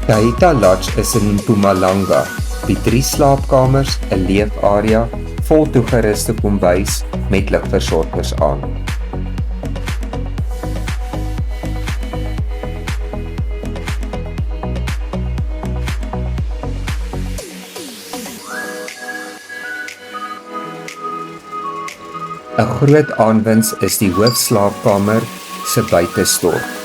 Tahita Lodge is in Mpumalanga, bied 3 slaapkamers, 'n leefarea, vol toegeruste kombuis met ligversorgers aan. 'n groot aanwins is die hoofslaapkamer se buitestort.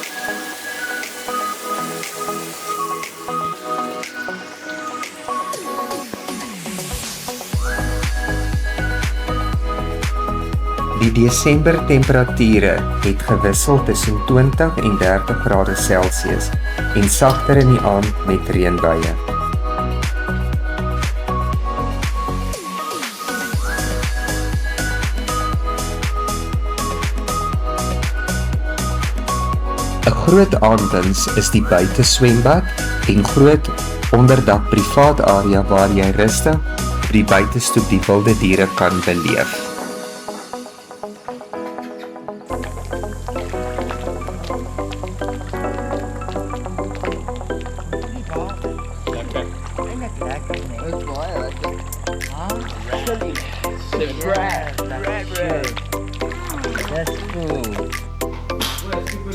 Die Desember temperature het gewissel tussen 20 en 30 grade Celsius en sagter in die aand met reënbuie. Groot aanwins is die buiteswembad en groot onderdak privaat area waar jy rustig op die buitestoep die wilde diere kan beleef.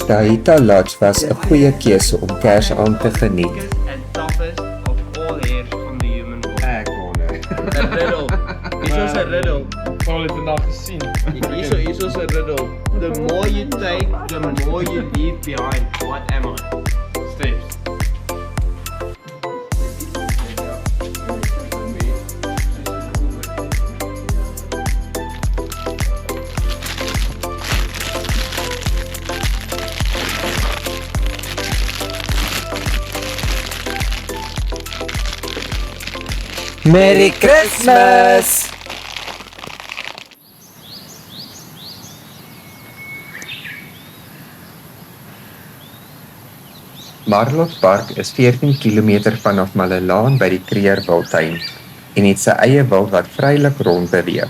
Tahita Lodge was 'n goeie keuse om Kersaand te geniet. And toughest of all hairs from the human body. Ek wonder. A riddle. Hier is 'n riddle. Al het vandag gesien. Hier is 'n riddle. The more you take, the more you leave behind. What am I? Steps. Merry Christmas! Marlotte Park is 14 km vanaf Malelaan by die Kruger Wildtuin en het sy eie wild wat vrylik rond beweeg.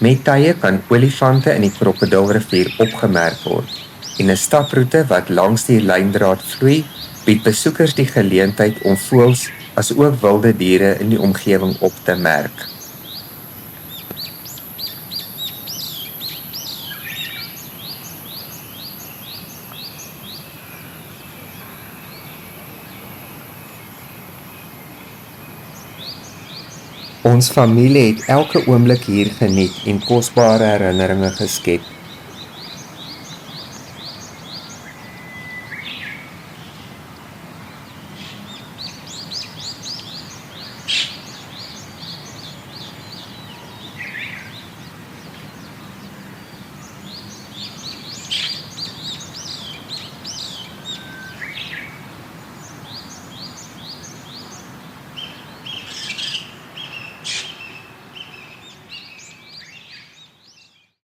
Met tye kan olifante in die Krokodilrivier opgemerk word en 'n staproete wat langs die lyndraad vloei, bied besoekers die geleentheid om voëls as ook wilde diere in die omgewing op te merk. Ons familie het elke oomblik hier geniet en kosbare herinneringe geskep.